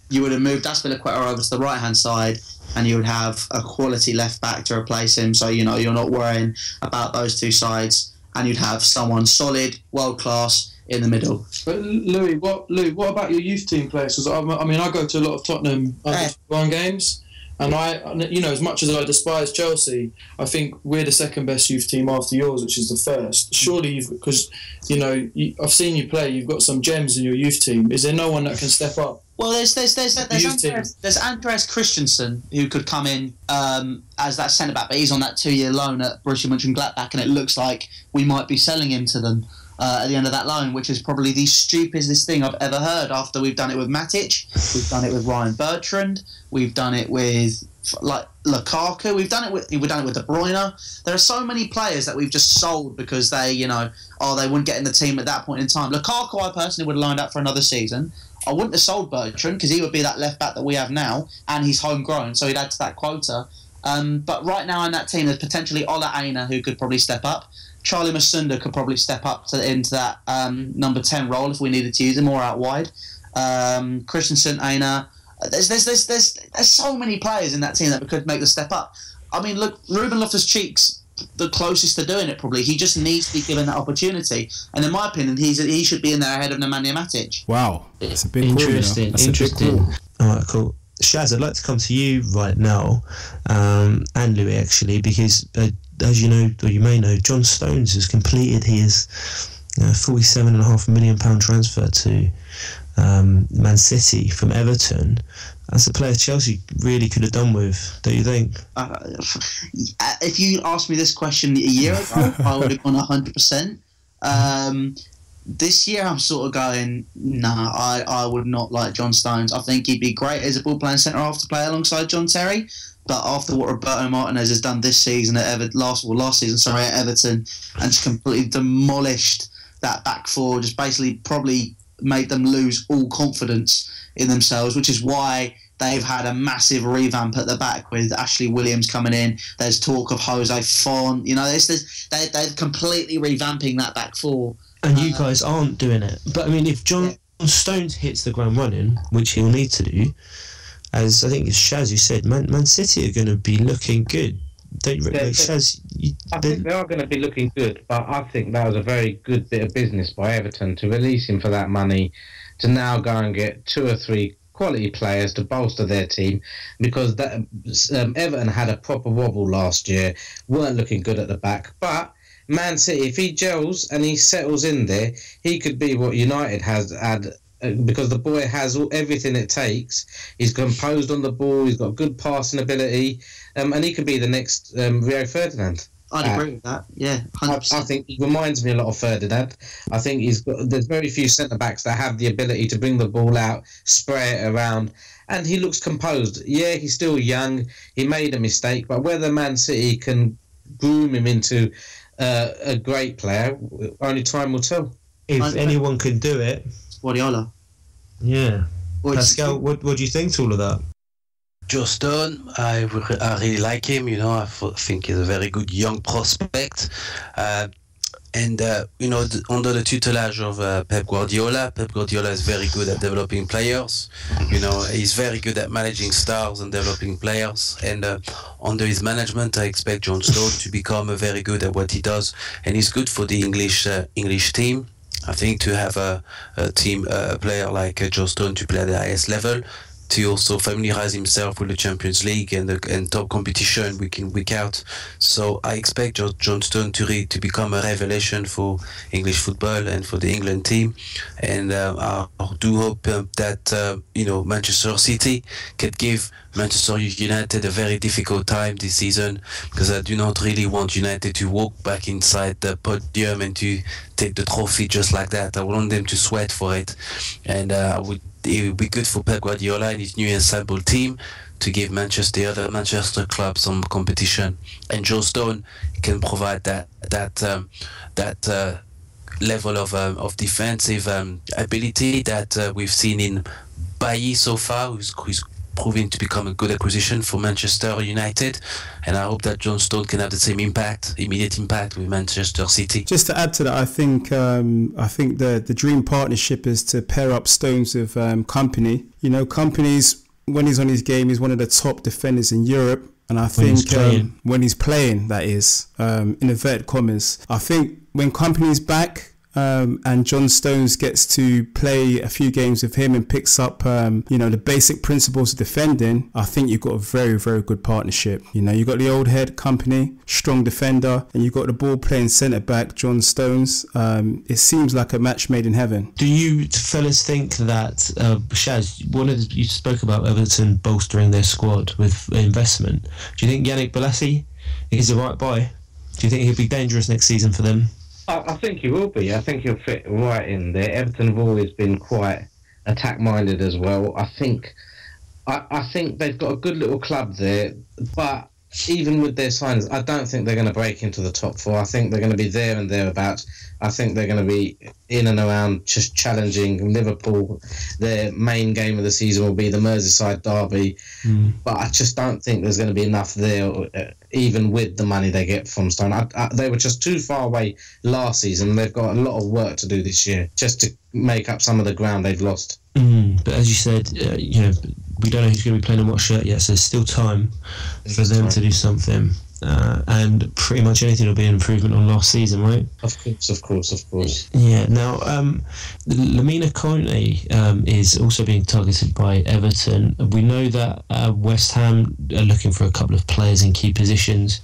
Speaker 7: You would have moved Aspilicueta over to the right hand side. and you would have a quality left back to replace him. So, you know, you're not worrying about those two sides, and you'd have someone solid, world class in the middle.
Speaker 6: But Louis, what about your youth team players? Because I mean, I go to a lot of Tottenham under-21 games, and you know, as much as I despise Chelsea, I think we're the second best youth team after yours, which is the first. Surely, because you know, I've seen you play. You've got some gems in your youth team. Is there no one that can step up?
Speaker 7: Well, there's Andreas Christensen, who could come in as that centre back, but he's on that 2-year loan at Borussia Mönchengladbach, and it looks like we might be selling him to them at the end of that loan, which is probably the stupidest thing I've ever heard. After we've done it with Matic, we've done it with Ryan Bertrand, we've done it with like Lukaku, we've done it with De Bruyne. There are so many players that we've just sold because they, you know, they wouldn't get in the team at that point in time. Lukaku, I personally would have lined up for another season. I wouldn't have sold Bertrand because he would be that left back that we have now, and he's homegrown, so he'd add to that quota. But right now in that team, there's potentially Ola Aina, who could probably step up. Charlie Masunda could probably step up into that number 10 role if we needed to use him, or out wide. Christensen, Aina. There's so many players in that team that could make the step up. I mean, look, Ruben Loftus-Cheek's the closest to doing it, probably. He just needs to be given that opportunity. And in my opinion, he should be in there ahead of Nemanja Matic.
Speaker 3: Wow. That's a big
Speaker 2: interesting.
Speaker 3: Call, you know?
Speaker 2: Interesting. All right, cool. Shaz, I'd like to come to you right now, and Louis, actually, because as you know, or you may know, John Stones has completed his £47.5 million transfer to Man City from Everton. That's a player Chelsea really could have done with, don't you think?
Speaker 7: If you asked me this question a year ago, I would have gone 100%. This year, I'm sort of going, nah, I would not like John Stones. I think he'd be great as a ball-playing centre-half to play alongside John Terry. But after what Roberto Martinez has done this season at last season at Everton, and just completely demolished that back four, just basically probably made them lose all confidence in themselves, which is why they've had a massive revamp at the back with Ashley Williams coming in. There's talk of Jose Font. You know, they're completely revamping that back four.
Speaker 2: And you guys aren't doing it. But I mean, if John Stones hits the ground running, which he'll need to do, as I think it's Shaz, you said, Man City are going to be looking good. Don't you reckon, Shaz?
Speaker 5: I think they are going to be looking good, but I think that was a very good bit of business by Everton to release him for that money, to now go and get 2 or 3 quality players to bolster their team, because that Everton had a proper wobble last year, weren't looking good at the back. But Man City, if he gels and he settles in there, he could be what United has had, because the boy has everything it takes. He's composed on the ball, he's got good passing ability, and he could be the next Rio Ferdinand.
Speaker 7: I'd agree with that, yeah, 100%.
Speaker 5: I think he reminds me a lot of Ferdinand. I think there's very few centre-backs that have the ability to bring the ball out, spray it around, and he looks composed. Yeah, he's still young, he made a mistake, but whether Man City can groom him into a great player, only time will tell.
Speaker 2: If anyone can do it,
Speaker 7: Guardiola.
Speaker 2: Yeah. Pascal, what do you think to all of that?
Speaker 4: Joe Stone, I really like him. You know, I think he's a very good young prospect. And you know, under the tutelage of Pep Guardiola is very good at developing players. You know, he's very good at managing stars and developing players. And under his management, I expect John Stone to become very good at what he does. And he's good for the English team. I think to have a player like Joe Stone to play at the highest level, to also familiarize himself with the Champions League and top competition week in, week out. So I expect John Stone to become a revelation for English football and for the England team. And I do hope that you know, Manchester City can give Manchester United a very difficult time this season, because I do not really want United to walk back inside the podium and to take the trophy just like that. I want them to sweat for it, and it would be good for Pep Guardiola and his new ensemble team to give other Manchester clubs some competition. And Joe Stone can provide that level of defensive ability that we've seen in Bailly so far, who's proving to become a good acquisition for Manchester United, and I hope that John Stone can have the same immediate impact with Manchester City.
Speaker 3: Just to add to that, I think the dream partnership is to pair up Stones with Kompany. You know, Kompany's when he's on his game, he's one of the top defenders in Europe. And I think when he's playing, that is, in inverted commas, I think when Kompany's back, and John Stones gets to play a few games with him and picks up, the basic principles of defending, I think you've got a very, very good partnership. You've got the old head Kompany, strong defender, and you've got the ball-playing centre-back, John Stones. It seems like a match made in heaven.
Speaker 2: Do you fellas think that, Shaz, you spoke about Everton bolstering their squad with investment. Do you think Yannick Bolasie is the right buy? Do you think he'll be dangerous next season for them?
Speaker 5: I think he will be. I think he'll fit right in there. Everton have always been quite attack-minded as well. I think they've got a good little club there, but even with their signings, I don't think they're going to break into the top four. I think they're going to be there and thereabouts. I think they're going to be in and around just challenging Liverpool. Their main game of the season will be the Merseyside derby. But I just don't think there's going to be enough there, even with the money they get from Stone. They were just too far away last season. They've got a lot of work to do this year just to make up some of the ground they've lost.
Speaker 2: But as you said, we don't know who's going to be playing on what shirt yet, so there's still time for them to do something. And pretty much anything will be an improvement on last season, right?
Speaker 5: Of course.
Speaker 2: Yeah. Now, Lamina Kone is also being targeted by Everton. We know that West Ham are looking for a couple of players in key positions.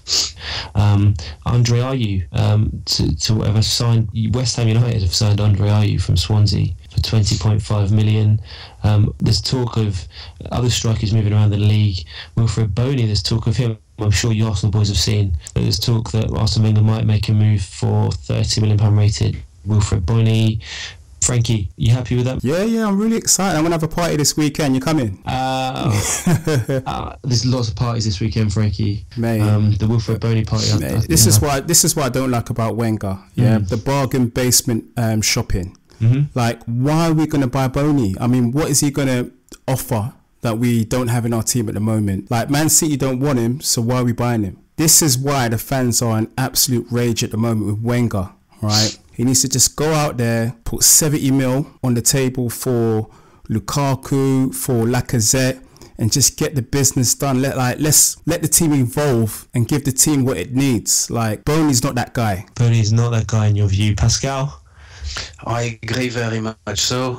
Speaker 2: Andre Ayew, to whatever signed, West Ham United have signed Andre Ayew from Swansea for 20.5 million. There's talk of other strikers moving around the league. Wilfred Boney, there's talk of him. I'm sure you Arsenal boys have seen. There's talk that Arsene Wenger might make a move for £30 million rated Wilfred Boney. Frankie, you happy with that?
Speaker 3: Yeah, I'm really excited. I'm going to have a party this weekend. You coming?
Speaker 2: There's lots of parties this weekend, Frankie.
Speaker 3: Mate.
Speaker 2: The Wilfred Boney party.
Speaker 3: This is what I don't like about Wenger. Yeah, the bargain basement shopping. Like, why are we going to buy Boney? I mean, what is he going to offer that we don't have in our team at the moment? Like, Man City don't want him, so why are we buying him? This is why the fans are in absolute rage at the moment with Wenger, right? He needs to just go out there, put 70 mil on the table for Lukaku, for Lacazette, and just get the business done. Let's let the team evolve and give the team what it needs. Like, Boney's not that guy.
Speaker 2: Boney's not that guy in your view, Pascal?
Speaker 4: I agree very much so.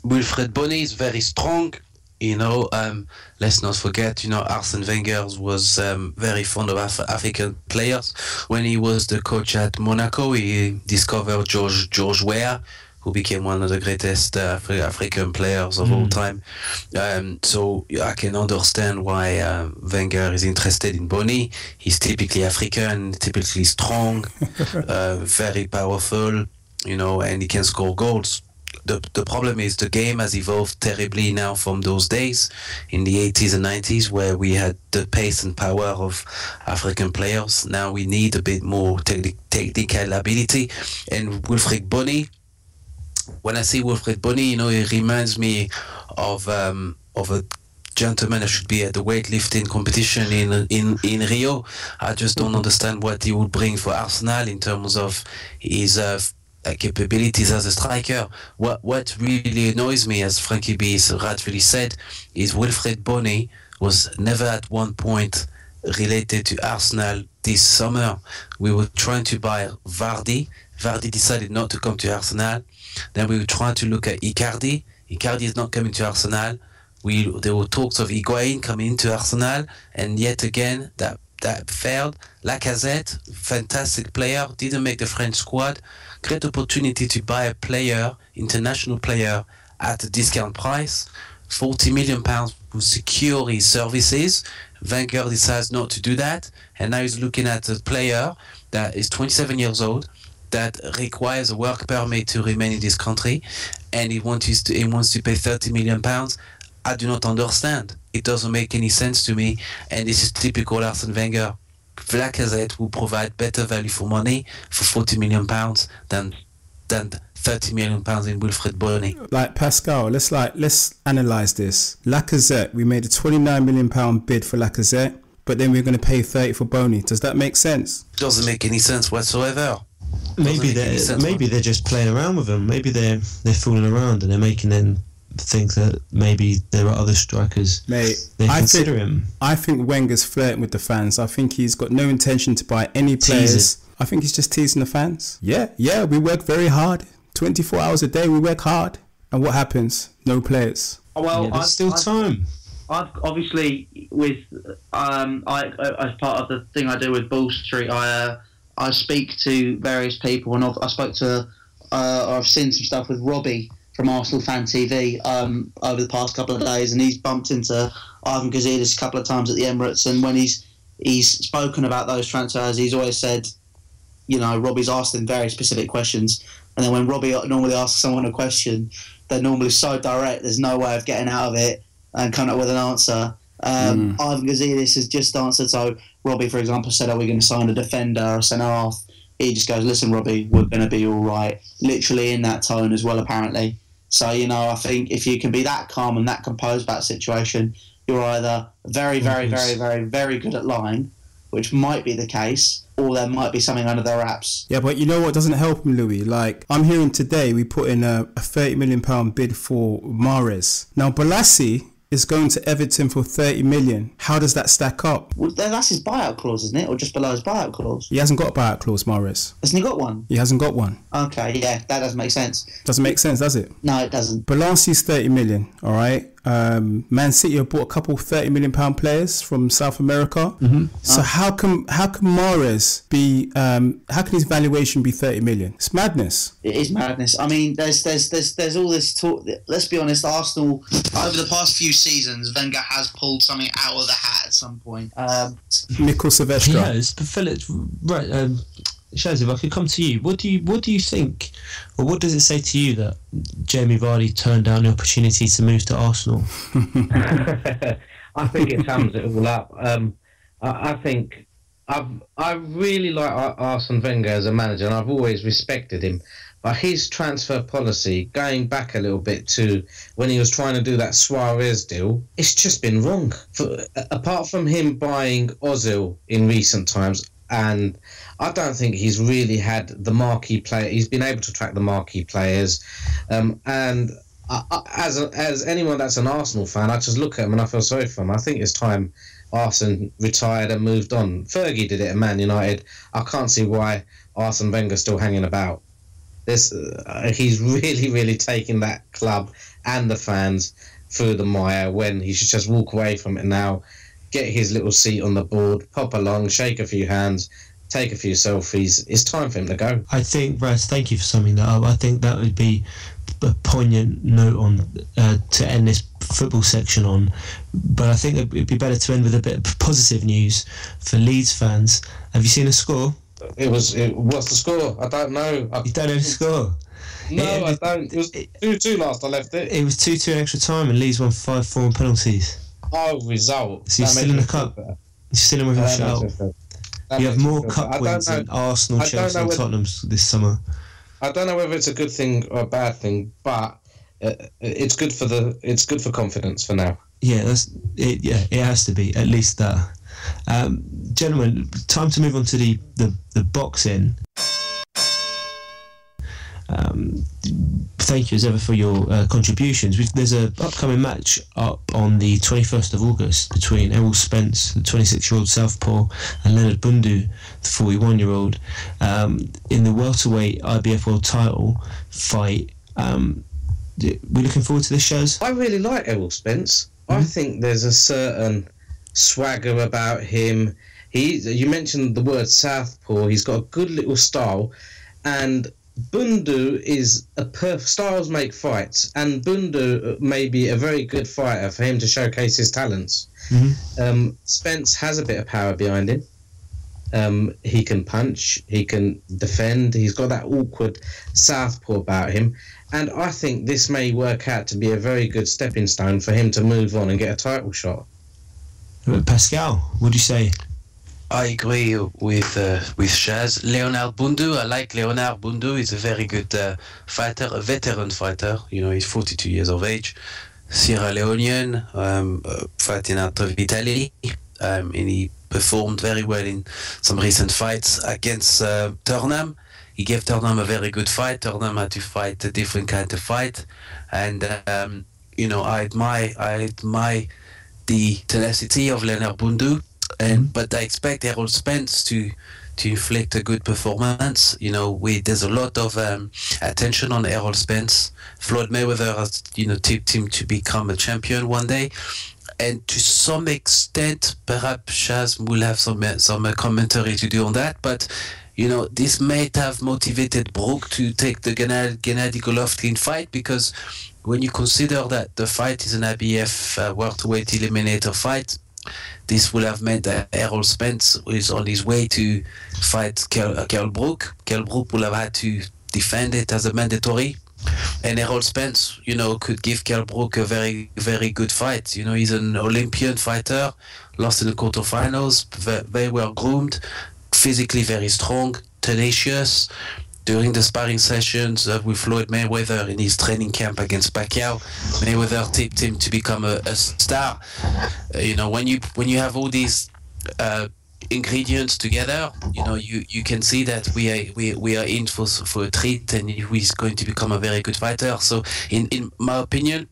Speaker 4: Wilfred Boney is very strong. Let's not forget, Arsene Wenger was very fond of African players. When he was the coach at Monaco, he discovered George Weah, who became one of the greatest African players of all time. So I can understand why Wenger is interested in Boney. He's typically African, typically strong, very powerful, and he can score goals. The problem is the game has evolved terribly now from those days in the 80s and 90s where we had the pace and power of African players. Now we need a bit more technical ability. And Wilfred Boney, when I see Wilfred Boney, he reminds me of a gentleman that should be at the weightlifting competition in Rio. I just don't understand what he would bring for Arsenal in terms of his capabilities as a striker. What really annoys me, as Frankie B rightfully said, is Wilfred Boney was never at one point related to Arsenal this summer. We were trying to buy Vardy. Vardy decided not to come to Arsenal. Then we were trying to look at Icardi. Icardi is not coming to Arsenal. There were talks of Higuain coming into Arsenal, and yet again that failed. Lacazette, fantastic player, didn't make the French squad. Great opportunity to buy a player, international player, at a discount price. £40 million will secure his services. Wenger decides not to do that, and now he's looking at a player that is 27 years old, that requires a work permit to remain in this country, and he wants to pay £30 million. I do not understand. It doesn't make any sense to me, and this is typical Arsene Wenger. Lacazette will provide better value for money for £40 million than £30 million in Wilfred Boney.
Speaker 3: Like, Pascal, let's analyse this. Lacazette, we made a £29 million bid for Lacazette, but then we're going to pay 30 for Boney. Does that make sense?
Speaker 4: Doesn't make any sense whatsoever.
Speaker 2: Maybe they're just playing around with them. Maybe they're fooling around and they're making them think that maybe there are other strikers
Speaker 3: Mate,
Speaker 2: they consider him?
Speaker 3: I think Wenger's flirting with the fans. I think he's got no intention to buy any players. I think he's just teasing the fans. Yeah, we work very hard. 24 hours a day, we work hard. And what happens? No players.
Speaker 7: Well,
Speaker 2: there's still time.
Speaker 7: I've obviously, with I as part of the thing I do with Ball Street, I speak to various people, and I spoke to, I've seen some stuff with Robbie from Arsenal Fan TV over the past couple of days, and he's bumped into Ivan Gazidis a couple of times at the Emirates, and when he's spoken about those transfers, he's always said, you know, Robbie's asked him very specific questions, and then when Robbie normally asks someone a question, they're normally so direct, there's no way of getting out of it and coming up with an answer. Ivan Gazidis has just answered. So Robbie, for example, said, are we going to sign a defender or a centre-half? He just goes, listen, Robbie, we're going to be all right. Literally in that tone as well, apparently. So, you know, I think if you can be that calm and that composed about a situation, you're either very, very, very, very, very good at lying, which might be the case, or there might be something under their wraps.
Speaker 3: Yeah, but you know what doesn't help him, Louis? Like, I'm hearing today we put in a £30 million bid for Mahrez. Now, Balassi is going to Everton for 30 million. How does that stack up?
Speaker 7: Well, that's his buyout clause, isn't it? Or just below his buyout clause?
Speaker 3: He hasn't got a buyout clause, Mahrez.
Speaker 7: Hasn't he got one?
Speaker 3: He hasn't got one.
Speaker 7: Okay, yeah, that doesn't make sense.
Speaker 3: Doesn't make sense, does it?
Speaker 7: No, it doesn't.
Speaker 3: Balassi's 30 million, all right? Man City have bought a couple £30 million players from South America. So how can Mahrez be? How can his valuation be 30 million? It's madness.
Speaker 7: It is madness. I mean, there's all this talk. Let's be honest. Arsenal over the past few seasons, Wenger has pulled something out of the hat at some point.
Speaker 3: Mikkel Silvestre.
Speaker 2: He has, but Philip, right? Shaz, if I could come to you, what do you think, or what does it say to you that Jamie Vardy turned down the opportunity to move to Arsenal?
Speaker 5: I think it sums it all up. I think I really like Arsene Wenger as a manager, and I've always respected him. But his transfer policy, going back a little bit to when he was trying to do that Suarez deal, it's just been wrong. Apart from him buying Ozil in recent times, and I don't think he's really had the marquee player. He's been able to attract the marquee players, and as anyone that's an Arsenal fan, I just look at him and I feel sorry for him. I think it's time Arsene retired and moved on. Fergie did it at Man United. I can't see why Arsene Wenger's still hanging about. He's really, really taking that club and the fans through the mire when he should just walk away from it now, get his little seat on the board, pop along, shake a few hands, take a few selfies. It's time for him to go.
Speaker 2: I think, Raz, thank you for summing that up. I think that would be a poignant note on to end this football section on. But I think it'd be better to end with a bit of positive news for Leeds fans. Have you seen the score?
Speaker 5: What's the score? I don't know.
Speaker 2: You don't know the score?
Speaker 5: No, I don't. It was 2-2 last I left it.
Speaker 2: It was 2-2 in extra time, and Leeds won 5-4 on penalties.
Speaker 5: Oh, result.
Speaker 2: So you're still in the cup. You're still in with a shout. You have more cup wins than Arsenal, Chelsea and Tottenham this summer.
Speaker 5: I don't know whether it's a good thing or a bad thing, but it's good for confidence for now.
Speaker 2: Yeah, it has to be, at least that. Gentlemen, time to move on to the boxing. Thank you as ever for your contributions. There's an upcoming match up on the 21st of August between Errol Spence, the 26-year-old southpaw, and Leonard Bundu, the 41-year-old, in the welterweight IBF world title fight. We're looking forward to this, Shaz?
Speaker 5: I really like Errol Spence. I think there's a certain swagger about him. You mentioned the word southpaw. He's got a good little style, and Bundu is styles make fights, and Bundu may be a very good fighter for him to showcase his talents. Spence has a bit of power behind him. He can punch, he can defend, he's got that awkward southpaw about him, and I think this may work out to be a very good stepping stone for him to move on and get a title shot.
Speaker 2: Pascal, what do you say?
Speaker 4: I agree with Shaz. Leonard Bundu, I like Leonard Bundu. He's a very good fighter, a veteran fighter. You know, he's 42 years of age. Sierra Leonean, fighting out of Italy. And he performed very well in some recent fights against Turnham. He gave Turnham a very good fight. Turnham had to fight a different kind of fight. And I admire the tenacity of Leonard Bundu, but I expect Errol Spence to inflict a good performance. There's a lot of attention on Errol Spence. Floyd Mayweather has, tipped him to become a champion one day. And to some extent, perhaps Shaz will have some commentary to do on that. But, this might have motivated Brook to take the Gennady Golovkin fight, because when you consider that the fight is an IBF welterweight eliminator fight, this would have meant that Errol Spence is on his way to fight Kell Brook. Kell Brook will have had to defend it as a mandatory. And Errol Spence, could give Kell Brook a very, very good fight. He's an Olympian fighter, lost in the quarterfinals, very well groomed, physically very strong, tenacious. During the sparring sessions with Floyd Mayweather in his training camp against Pacquiao, Mayweather tipped him to become a star. When you have all these ingredients together, you can see that we are in for a treat, and he's going to become a very good fighter. So in my opinion,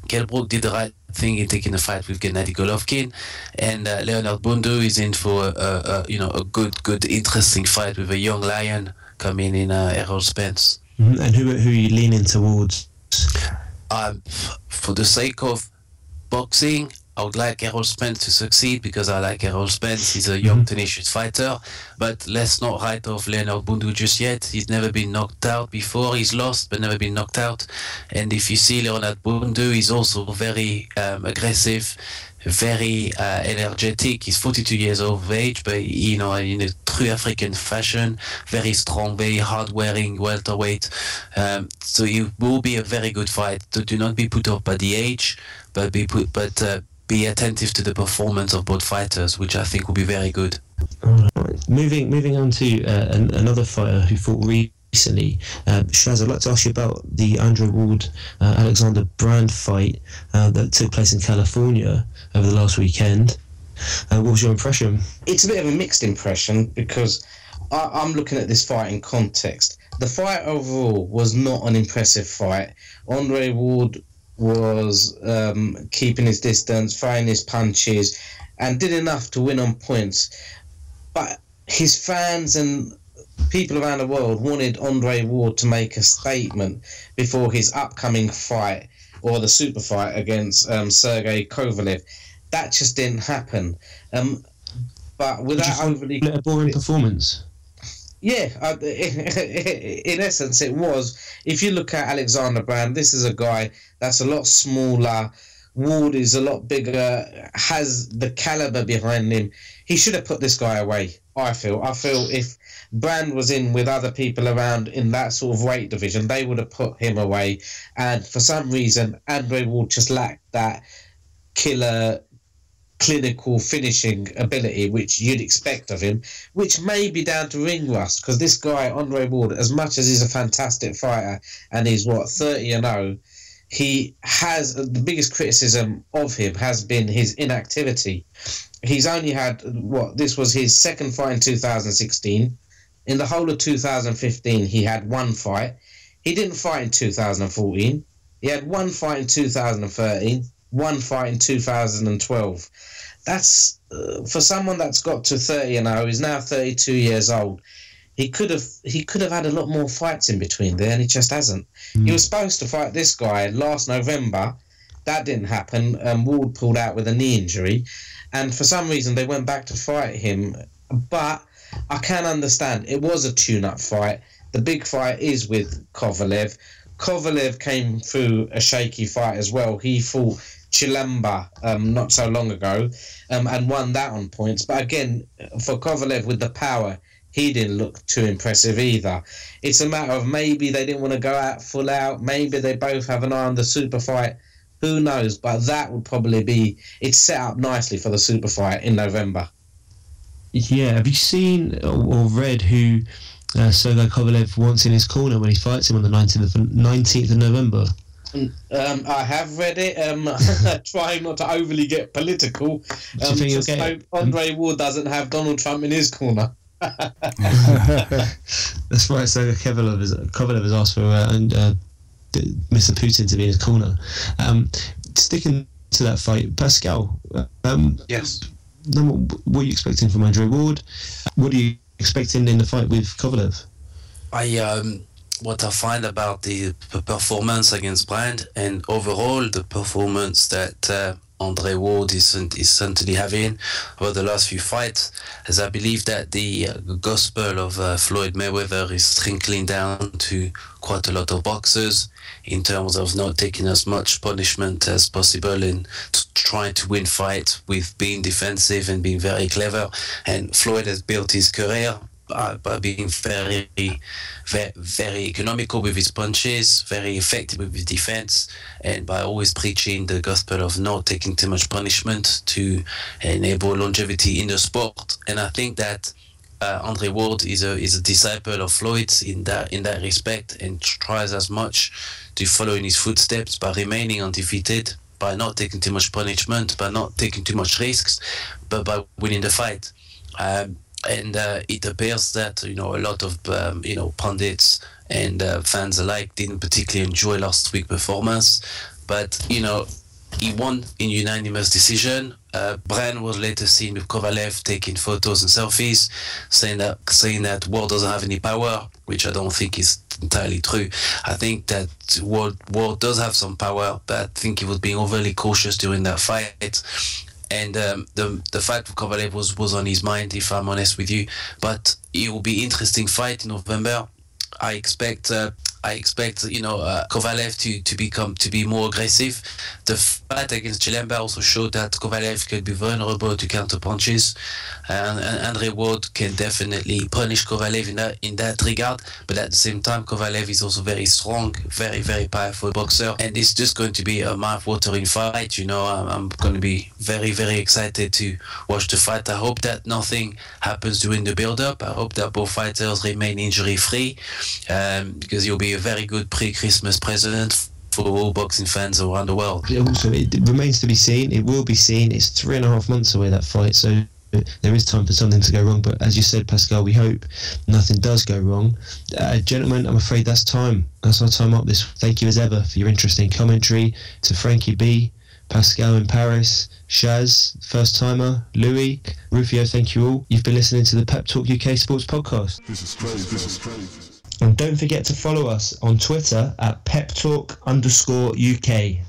Speaker 4: Kell Brook did the right thing in taking a fight with Gennady Golovkin, and Leonard Bundu is in for a good interesting fight with a young lion coming in, Errol Spence.
Speaker 2: And who are you leaning towards?
Speaker 4: For the sake of boxing, I would like Errol Spence to succeed, because I like Errol Spence. He's a young, tenacious fighter. But let's not write off Leonard Bundu just yet. He's never been knocked out before. He's lost, but never been knocked out. And if you see Leonard Bundu, he's also very aggressive, very energetic. He's 42 years of age, but in a true African fashion, very strong, very hard-wearing welterweight. So it will be a very good fight. So do not be put off by the age, but be attentive to the performance of both fighters, which I think will be very good.
Speaker 2: Right. Moving on to another fighter who fought recently, Shaz, I'd like to ask you about the Andre Ward Alexander Brand fight that took place in California over the last weekend. What was your impression?
Speaker 5: It's a bit of a mixed impression, because I'm looking at this fight in context. The fight overall was not an impressive fight. Andre Ward was keeping his distance, throwing his punches, and did enough to win on points. But his fans and people around the world wanted Andre Ward to make a statement before his upcoming fight, or the super fight against Sergey Kovalev. That just didn't happen. But without overly...
Speaker 2: A boring performance?
Speaker 5: Yeah, in essence it was. If you look at Alexander Brand, this is a guy that's a lot smaller. Ward is a lot bigger, has the caliber behind him. He should have put this guy away, I feel. If Brand was in with other people around in that sort of weight division, they would have put him away. And for some reason, Andre Ward just lacked that killer clinical finishing ability which you'd expect of him, which may be down to ring rust, because this guy Andre Ward, as much as he's a fantastic fighter and he's 30-0, he has the biggest criticism of him has been his inactivity. He's only had this was his second fight in 2016. In the whole of 2015 he had one fight. He didn't fight in 2014. He had one fight in 2013, one fight in 2012. That's for someone that's got to 30-0. He's now 32 years old. He could have had a lot more fights in between there, and he just hasn't. He was supposed to fight this guy last November. That didn't happen. Ward pulled out with a knee injury, and for some reason they went back to fight him. But I can understand. It was a tune-up fight. The big fight is with Kovalev. Kovalev came through a shaky fight as well. He fought Chilamba not so long ago and won that on points. But again, for Kovalev with the power, he didn't look too impressive either. It's a matter of maybe they didn't want to go out full out. Maybe they both have an eye on the super fight. Who knows? But that would probably be... It's set up nicely for the super fight in November.
Speaker 2: Yeah, have you seen or read who Sergey Kovalev wants in his corner when he fights him on the 19th of November?
Speaker 5: I have read it. Trying not to overly get political.
Speaker 2: Just
Speaker 5: hope Andre Ward doesn't have Donald Trump in his corner.
Speaker 2: That's right. So Kovalev has asked for Mr. Putin to be in his corner. Sticking to that fight, Pascal.
Speaker 4: Yes.
Speaker 2: What are you expecting from Andre Ward? What are you expecting in the fight with Kovalev?
Speaker 4: What I find about the performance against Brand and overall the performance that Andre Ward is certainly having over the last few fights, as I believe that the gospel of Floyd Mayweather is trickling down to quite a lot of boxers in terms of not taking as much punishment as possible and trying to win fights with being defensive and being very clever. And Floyd has built his career by being very, very, very economical with his punches, very effective with his defense, and by always preaching the gospel of not taking too much punishment to enable longevity in the sport. And I think that Andre Ward is a disciple of Floyd's in that respect, and tries as much to follow in his footsteps by remaining undefeated, by not taking too much punishment, by not taking too much risks, but by winning the fight. And it appears that a lot of pundits and fans alike didn't particularly enjoy last week's performance, but he won in unanimous decision. Brand was later seen with Kovalev taking photos and selfies, saying that Ward doesn't have any power, which I don't think is entirely true. I think that Ward does have some power, but I think he was being overly cautious during that fight. And the fight with Kovalev was on his mind, if I'm honest with you. But it will be interesting fight in November. I expect Kovalev to be more aggressive. The fight against Chilemba also showed that Kovalev could be vulnerable to counter punches, and Andre Ward can definitely punish Kovalev in that regard. But at the same time, Kovalev is also very strong, very, very powerful boxer, and it's just going to be a mouth-watering fight. I'm going to be very, very excited to watch the fight. I hope that nothing happens during the build-up. I hope that both fighters remain injury-free, because you'll be a very good pre-Christmas present for all boxing fans around the world.
Speaker 2: Also, it remains to be seen. It will be seen. It's 3.5 months away, that fight, so there is time for something to go wrong. But as you said, Pascal, we hope nothing does go wrong. Gentlemen, I'm afraid that's time. That's our time up this. Thank you as ever for your interesting commentary. To Frankie B, Pascal in Paris, Shaz, first timer, Louie, Rufio, thank you all. You've been listening to the Pep Talk UK Sports Podcast.
Speaker 1: This is crazy.
Speaker 2: And don't forget to follow us on Twitter at PepTalk_UK.